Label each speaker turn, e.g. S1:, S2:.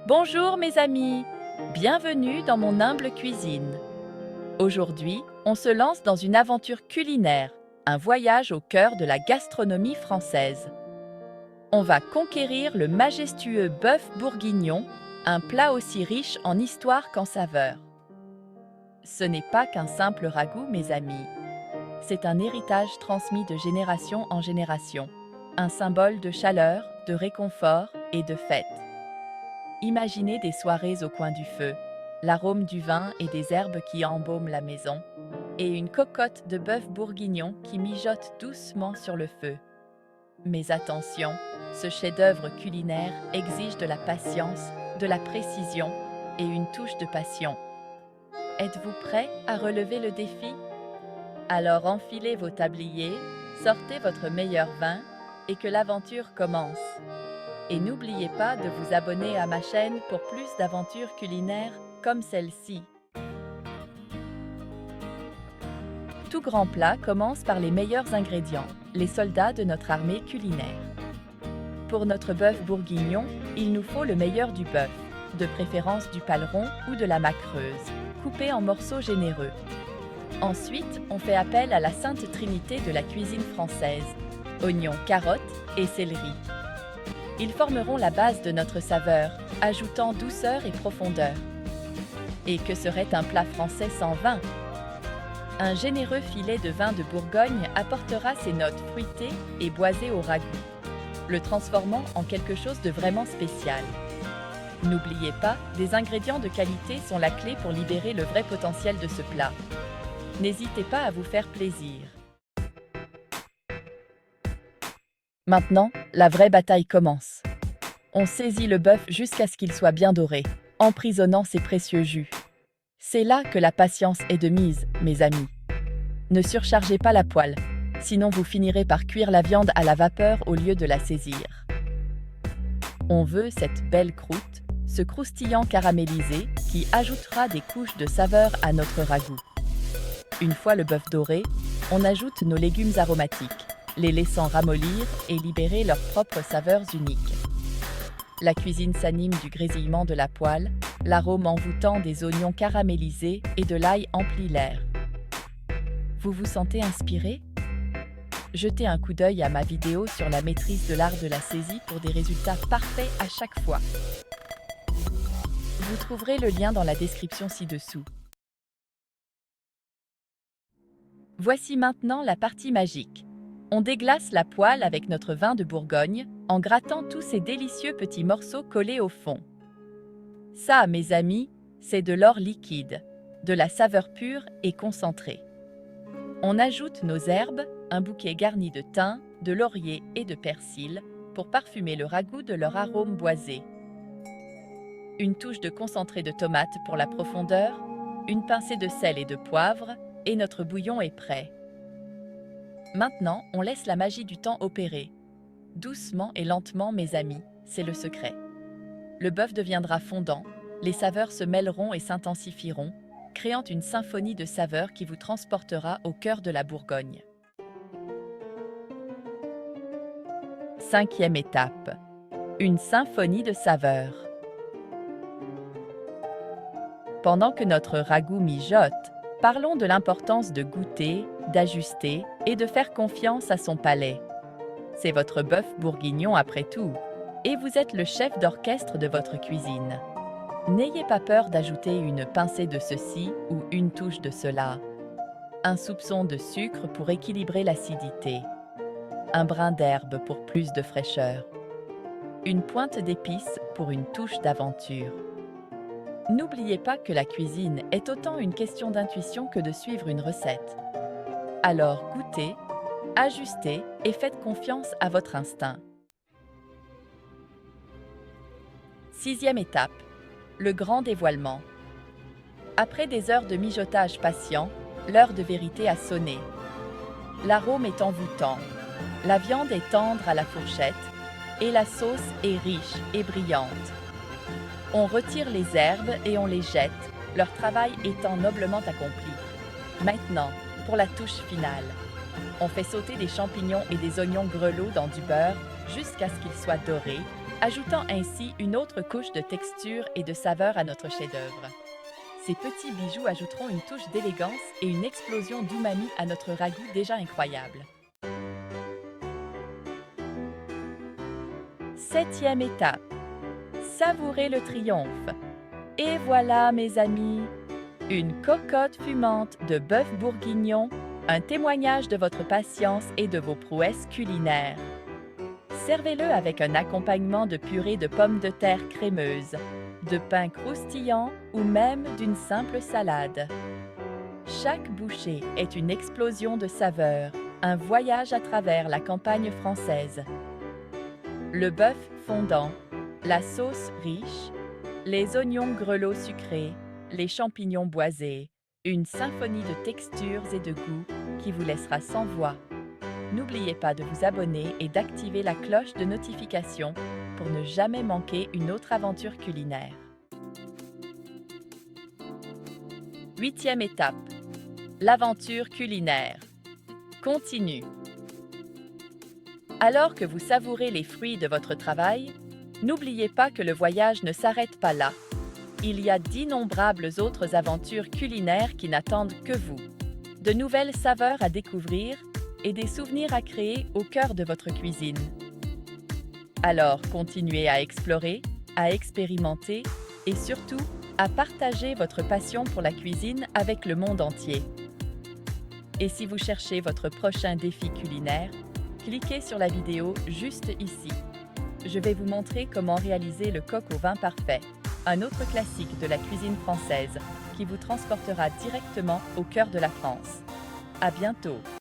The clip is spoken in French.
S1: Bonjour mes amis, bienvenue dans mon humble cuisine. Aujourd'hui, on se lance dans une aventure culinaire, un voyage au cœur de la gastronomie française. On va conquérir le majestueux bœuf bourguignon, un plat aussi riche en histoire qu'en saveurs. Ce n'est pas qu'un simple ragoût, mes amis. C'est un héritage transmis de génération en génération, un symbole de chaleur, de réconfort et de fête. Imaginez des soirées au coin du feu, l'arôme du vin et des herbes qui embaument la maison, et une cocotte de bœuf bourguignon qui mijote doucement sur le feu. Mais attention, ce chef-d'œuvre culinaire exige de la patience, de la précision et une touche de passion. Êtes-vous prêts à relever le défi? Alors enfilez vos tabliers, sortez votre meilleur vin et que l'aventure commence. Et n'oubliez pas de vous abonner à ma chaîne pour plus d'aventures culinaires comme celle-ci. Tout grand plat commence par les meilleurs ingrédients, les soldats de notre armée culinaire. Pour notre bœuf bourguignon, il nous faut le meilleur du bœuf, de préférence du paleron ou de la macreuse, coupé en morceaux généreux. Ensuite, on fait appel à la sainte trinité de la cuisine française, oignons, carottes et céleri. Ils formeront la base de notre saveur, ajoutant douceur et profondeur. Et que serait un plat français sans vin? Un généreux filet de vin de Bourgogne apportera ses notes fruitées et boisées au ragoût, le transformant en quelque chose de vraiment spécial. N'oubliez pas, des ingrédients de qualité sont la clé pour libérer le vrai potentiel de ce plat. N'hésitez pas à vous faire plaisir. Maintenant, la vraie bataille commence. On saisit le bœuf jusqu'à ce qu'il soit bien doré, emprisonnant ses précieux jus. C'est là que la patience est de mise, mes amis. Ne surchargez pas la poêle, sinon vous finirez par cuire la viande à la vapeur au lieu de la saisir. On veut cette belle croûte, ce croustillant caramélisé qui ajoutera des couches de saveur à notre ragoût. Une fois le bœuf doré, on ajoute nos légumes aromatiques, les laissant ramollir et libérer leurs propres saveurs uniques. La cuisine s'anime du grésillement de la poêle, l'arôme envoûtant des oignons caramélisés et de l'ail emplit l'air. Vous vous sentez inspiré? Jetez un coup d'œil à ma vidéo sur la maîtrise de l'art de la saisie pour des résultats parfaits à chaque fois. Vous trouverez le lien dans la description ci-dessous. Voici maintenant la partie magique. On déglace la poêle avec notre vin de Bourgogne en grattant tous ces délicieux petits morceaux collés au fond. Ça, mes amis, c'est de l'or liquide, de la saveur pure et concentrée. On ajoute nos herbes, un bouquet garni de thym, de laurier et de persil pour parfumer le ragoût de leur arôme boisé. Une touche de concentré de tomate pour la profondeur, une pincée de sel et de poivre, et notre bouillon est prêt. Maintenant, on laisse la magie du temps opérer. Doucement et lentement, mes amis, c'est le secret. Le bœuf deviendra fondant, les saveurs se mêleront et s'intensifieront, créant une symphonie de saveurs qui vous transportera au cœur de la Bourgogne. Cinquième étape. Une symphonie de saveurs. Pendant que notre ragoût mijote, parlons de l'importance de goûter, d'ajuster et de faire confiance à son palais. C'est votre bœuf bourguignon après tout, et vous êtes le chef d'orchestre de votre cuisine. N'ayez pas peur d'ajouter une pincée de ceci ou une touche de cela. Un soupçon de sucre pour équilibrer l'acidité. Un brin d'herbe pour plus de fraîcheur. Une pointe d'épices pour une touche d'aventure. N'oubliez pas que la cuisine est autant une question d'intuition que de suivre une recette. Alors goûtez, ajustez et faites confiance à votre instinct. Sixième étape, le grand dévoilement. Après des heures de mijotage patient, l'heure de vérité a sonné. L'arôme est envoûtant, la viande est tendre à la fourchette et la sauce est riche et brillante. On retire les herbes et on les jette, leur travail étant noblement accompli. Maintenant, pour la touche finale. On fait sauter des champignons et des oignons grelots dans du beurre jusqu'à ce qu'ils soient dorés, ajoutant ainsi une autre couche de texture et de saveur à notre chef-d'œuvre. Ces petits bijoux ajouteront une touche d'élégance et une explosion d'umami à notre ragoût déjà incroyable. 7e étape. Savourez le triomphe. Et voilà, mes amis, une cocotte fumante de bœuf bourguignon, un témoignage de votre patience et de vos prouesses culinaires. Servez-le avec un accompagnement de purée de pommes de terre crémeuse, de pain croustillant ou même d'une simple salade. Chaque bouchée est une explosion de saveurs, un voyage à travers la campagne française. Le bœuf fondant, la sauce riche, les oignons grelots sucrés, les champignons boisés, une symphonie de textures et de goûts qui vous laissera sans voix. N'oubliez pas de vous abonner et d'activer la cloche de notification pour ne jamais manquer une autre aventure culinaire. 8e étape. L'aventure culinaire. Continue. Alors que vous savourez les fruits de votre travail, n'oubliez pas que le voyage ne s'arrête pas là. Il y a d'innombrables autres aventures culinaires qui n'attendent que vous. De nouvelles saveurs à découvrir et des souvenirs à créer au cœur de votre cuisine. Alors, continuez à explorer, à expérimenter et surtout à partager votre passion pour la cuisine avec le monde entier. Et si vous cherchez votre prochain défi culinaire, cliquez sur la vidéo juste ici. Je vais vous montrer comment réaliser le coq au vin parfait, un autre classique de la cuisine française qui vous transportera directement au cœur de la France. À bientôt!